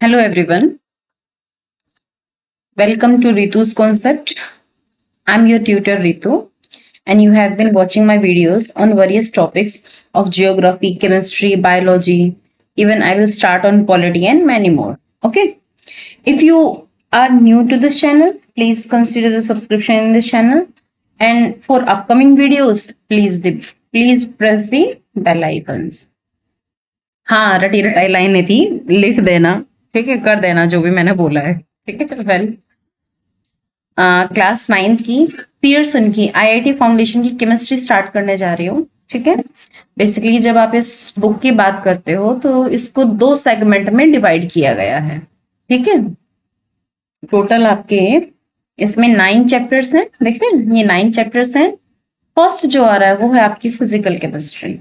Hello everyone, welcome to Ritu's Concept. I'm your tutor Ritu and you have been watching my videos on various topics of geography, chemistry, biology, even I will start on polity and many more. Okay, if you are new to this channel, please consider the subscription in this channel and for upcoming videos, please press the bell icons. हाँ रटी रटाई लाइनें थी, लिख देना, ठीक है, कर देना जो भी मैंने बोला है, ठीक है। वेल क्लास 9th की पियर्सन की आईआईटी फाउंडेशन की केमिस्ट्री स्टार्ट करने जा रही हूँ, ठीक है। बेसिकली जब आप इस बुक की बात करते हो तो इसको 2 सेगमेंट में डिवाइड किया गया है, ठीक है। टोटल आपके इसमें 9 चैप्टर्स हैं, देख रहे हैं, ये 9 चैप्टर्स हैं। फर्स्ट जो आ रहा है वो है आपकी फिजिकल केमिस्ट्री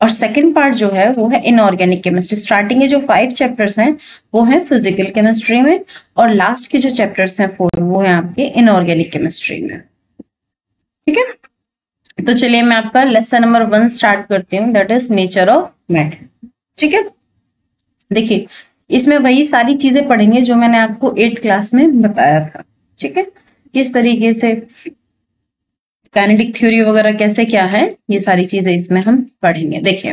और सेकंड पार्ट जो है वो है इनऑर्गेनिक केमिस्ट्री। स्टार्टिंग के जो 5 चैप्टर्स हैं वो हैं फिजिकल केमिस्ट्री में और लास्ट के जो चैप्टर्स हैं 4 वो है आपके इनऑर्गेनिक केमिस्ट्री में, ठीक है। तो चलिए मैं आपका लेसन नंबर 1 स्टार्ट करती हूँ, that is nature of matter, ठीक है। देखिए इसमें वही सारी चीजें पढ़ेंगे जो मैंने आपको 8th क्लास में बताया था, ठीक है। किस तरीके से काइनेटिक थ्योरी वगैरह कैसे क्या है, ये सारी चीजें इसमें हम पढ़ेंगे। देखिए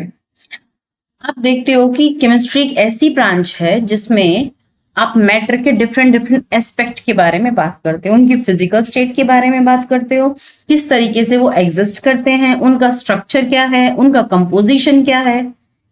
आप देखते हो कि केमिस्ट्री एक ऐसी ब्रांच है जिसमें आप मैटर के डिफरेंट एस्पेक्ट के बारे में बात करते हो, उनकी फिजिकल स्टेट के बारे में बात करते हो, किस तरीके से वो एग्जिस्ट करते हैं, उनका स्ट्रक्चर क्या है, उनका कंपोजिशन क्या है,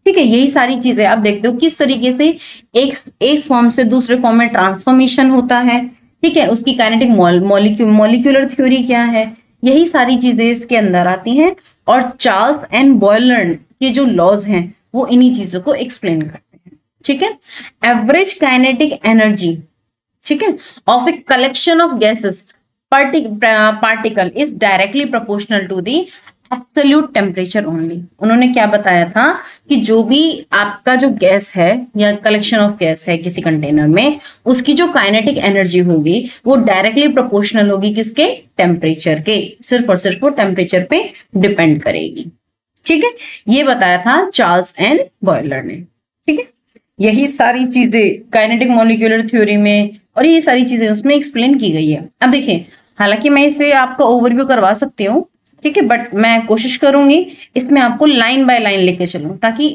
ठीक है। यही सारी चीजें आप देखते हो, किस तरीके से एक फॉर्म से दूसरे फॉर्म में ट्रांसफॉर्मेशन होता है, ठीक है। उसकी काइनेटिक मॉलिक्यूलर थ्योरी क्या है, यही सारी चीजें इसके अंदर आती हैं और चार्ल्स एंड बॉयलर के जो लॉज हैं वो इन्हीं चीजों को एक्सप्लेन करते हैं, ठीक है। एवरेज काइनेटिक एनर्जी, ठीक है, of a collection of gases particle is directly proportional to the absolute temperature only. उन्होंने क्या बताया था कि जो भी आपका जो गैस है या कलेक्शन ऑफ गैस है किसी कंटेनर में, उसकी जो काइनेटिक एनर्जी होगी वो डायरेक्टली प्रोपोर्शनल होगी किसके, टेम्परेचर के, सिर्फ और सिर्फ वो टेम्परेचर पे डिपेंड करेगी, ठीक है। ये बताया था चार्ल्स एंड बॉयलर ने, ठीक है। यही सारी चीजें काइनेटिक मॉलिक्यूलर थ्योरी में और ये सारी चीजें उसमें एक्सप्लेन की गई है। अब देखिए हालांकि मैं इसे आपका ओवरव्यू करवा सकती हूँ, ठीक है, बट मैं कोशिश करूंगी इसमें आपको लाइन बाय लाइन लेके चलूं ताकि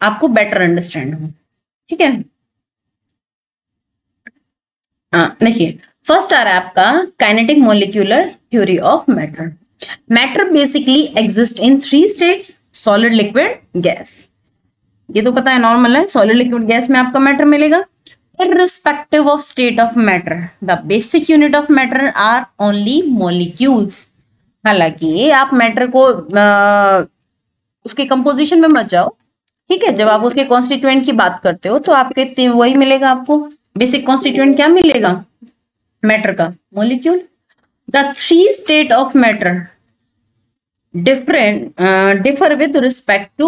आपको बेटर अंडरस्टैंड हो, ठीक है। देखिए फर्स्ट आ रहा है आपका kinetic molecular theory of matter. Matter basically exist in 3 states, solid, liquid, gas. ये तो पता है, नॉर्मल है, सॉलिड, लिक्विड, गैस में आपका मैटर मिलेगा। Irrespective of state of matter, the basic unit of matter are only molecules. हालांकि आप मैटर को उसके कंपोजिशन में मत जाओ, ठीक है। जब आप उसके कॉन्स्टिट्यूएंट की बात करते हो तो आपके वही मिलेगा, आपको बेसिक कॉन्स्टिट्यूएंट क्या मिलेगा, मैटर का, molecule. The 3 state of matter differ with respect to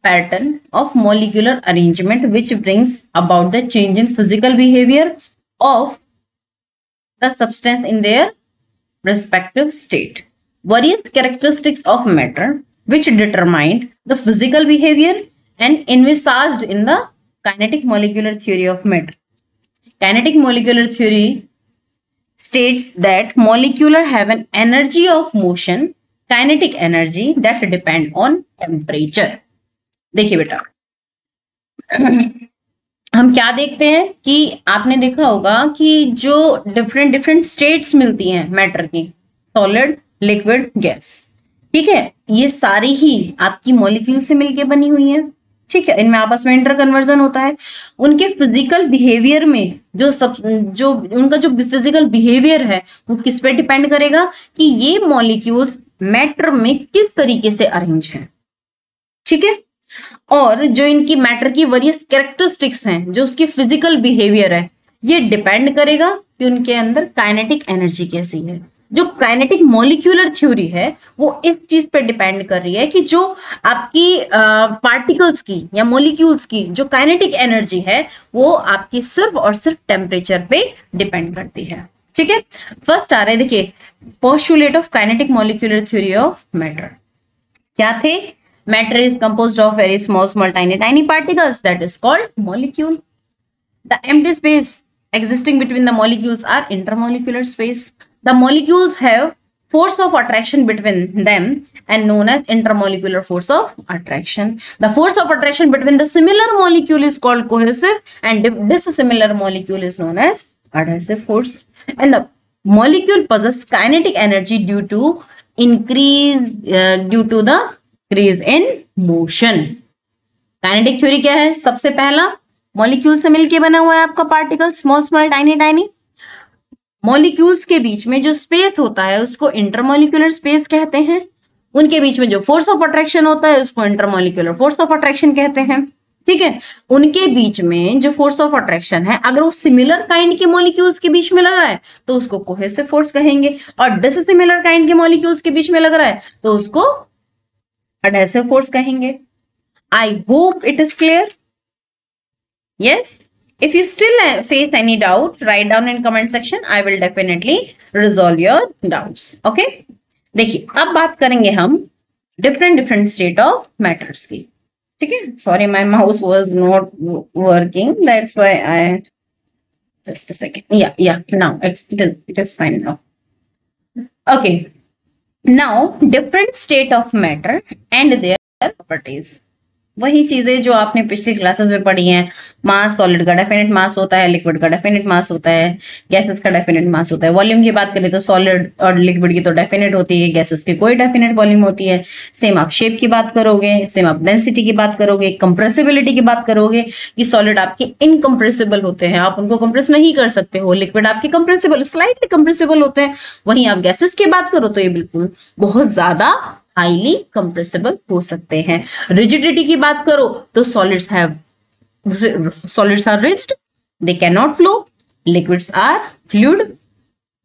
pattern of molecular arrangement which brings about the change in physical behavior of the substance in their respective state. Various characteristics of matter which determined the physical behavior and envisaged in the kinetic molecular theory of matter. Kinetic molecular theory states that molecular have an energy of motion, kinetic energy that depend on temperature. देखिए बेटा हम क्या देखते हैं कि आपने देखा होगा कि जो डिफरेंट स्टेट्स मिलती हैं मैटर की, सॉलिड, लिक्विड, गैस, ठीक है, ये सारी ही आपकी मॉलिक्यूल से मिलके बनी हुई है, ठीक है। इनमें आपस में इंटर कन्वर्जन होता है। उनके फिजिकल बिहेवियर में जो उनका जो फिजिकल बिहेवियर है वो किस पे डिपेंड करेगा कि ये मॉलिक्यूल्स मैटर में किस तरीके से अरेंज हैं, ठीक है। और जो इनकी मैटर की वेरियस कैरेक्टरिस्टिक्स हैं, जो उसकी फिजिकल बिहेवियर है, ये डिपेंड करेगा कि उनके अंदर काइनेटिक एनर्जी कैसी है। जो काइनेटिक मॉलिक्यूलर थ्योरी है वो इस चीज पे डिपेंड कर रही है कि जो आपकी पार्टिकल्स की या मॉलिक्यूल्स की जो काइनेटिक एनर्जी है वो आपकी सिर्फ और सिर्फ टेम्परेचर पे डिपेंड करती है, ठीक है। फर्स्ट आ रहे देखिए postulate of kinetic molecular theory of matter क्या थे। Matter is composed of very small tiny particles that is called molecule. The empty space existing between the molecules are intermolecular space. The molecules have force of attraction between them and known as intermolecular force of attraction. The force of attraction between the similar molecule is called cohesive and dissimilar molecule is known as adhesive force. And the molecule possess kinetic energy due to the increase in motion. Kinetic theory क्या है? सबसे पहला molecule से मिलके बना हुआ है आपका particle, small small tiny tiny. Molecules के बीच में जो स्पेस होता है उसको इंटरमॉलिक्यूलर स्पेस कहते हैं। उनके बीच में जो फोर्स ऑफ अट्रैक्शन होता है उसको इंटरमॉलिक्यूलर फोर्स ऑफ अट्रैक्शन कहते हैं। ठीक है, उनके बीच में जो फोर्स ऑफ अट्रैक्शन है अगर वो सिमिलर काइंड के मॉलिक्यूल्स के बीच में लग रहा है तो उसको कोहेसिव फोर्स कहेंगे, और डिसिमिलर काइंड के मॉलिक्यूल्स के बीच में लग रहा है तो उसको एडहेसिव फोर्स कहेंगे। I hope it is clear. Yes. If you still face any doubt, write down in comment section. I will definitely resolve your doubts. Okay. देखिए, अब बात करेंगे हम different state of matters की। ठीक है। Sorry, my mouse was not working. That's why I just a second. Yeah. Now it is fine now. Okay. Now different state of matter and their properties. वही चीजें जो आपने पिछली classes में पढ़ी हैं। मास सॉलिड का डेफिनेट मास होता है, लिक्विड का डेफिनेट मास होता है, गैसेस का डेफिनेट मास होता है। वॉल्यूम की बात करें तो सॉलिड और लिक्विड की तो डेफिनेट होती है, गैसेस की कोई डेफिनेट वॉल्यूम होती है। सेम आप शेप की बात करोगे, सेम आप डेंसिटी की बात करोगे, कंप्रेसिबिलिटी की बात करोगे कि सॉलिड आपके इनकंप्रेसिबल होते हैं, आप उनको कंप्रेस नहीं कर सकते हो। लिक्विड आपके कंप्रेसिबल, स्लाइटली कंप्रेसिबल होते हैं। वहीं आप गैसेस की बात करो तो ये बिल्कुल बहुत ज्यादा हाईली कंप्रेसिबल हो सकते हैं। रिजिडिटी की बात करो तो solids are rigid, they can not flow. Liquids are fluid,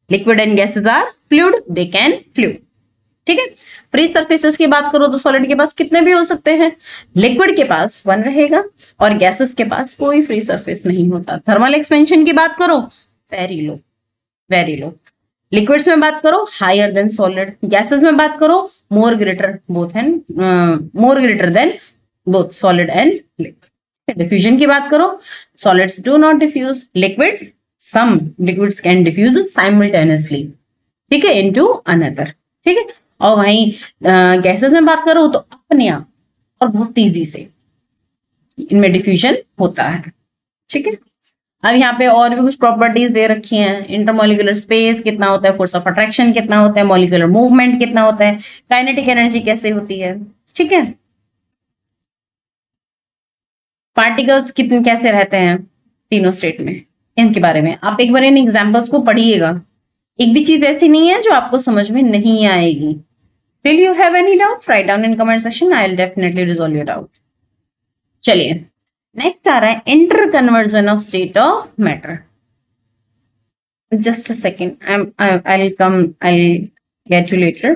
liquid and gases are fluid, they can flow. ठीक है। फ्री सरफेसेस की बात करो तो सॉलिड के पास कितने भी हो सकते हैं, लिक्विड के पास 1 रहेगा और गैसेस के पास कोई फ्री सरफेस नहीं होता। थर्मल एक्सपेंशन की बात करो very low, very low. Liquids में बात करो हायर देन सॉलिड, गैसेस में बात करो more greater than both solid and liquid. Diffusion की बात करो solids do not diffuse, liquids some liquids can diffuse simultaneously, ठीक है, इनटू अनदर। ठीक है। और वहीं गैसेस में बात करो तो अपने आप और बहुत तेजी से इनमें डिफ्यूजन होता है। ठीक है। अब यहाँ पे और भी कुछ प्रॉपर्टीज दे रखी हैं। इंटरमॉलिक्यूलर स्पेस कितना होता है, फोर्स ऑफ अट्रैक्शन कितना होता है, मॉलिक्यूलर मूवमेंट कितना होता है, काइनेटिक एनर्जी कैसे होती है। ठीक है। पार्टिकल्स कितने कैसे रहते हैं तीनों स्टेट में, इनके बारे में आप एक बार इन एग्जांपल्स को पढ़िएगा। एक भी चीज ऐसी नहीं है जो आपको समझ में नहीं आएगी। Till you have any doubt write down in comment section, I will definitely resolve your doubt. चलिए नेक्स्ट आ रहा है inter conversion of state of matter. Just a second, I'll get you later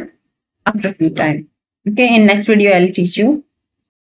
after a few time. Okay, in next video I'll teach you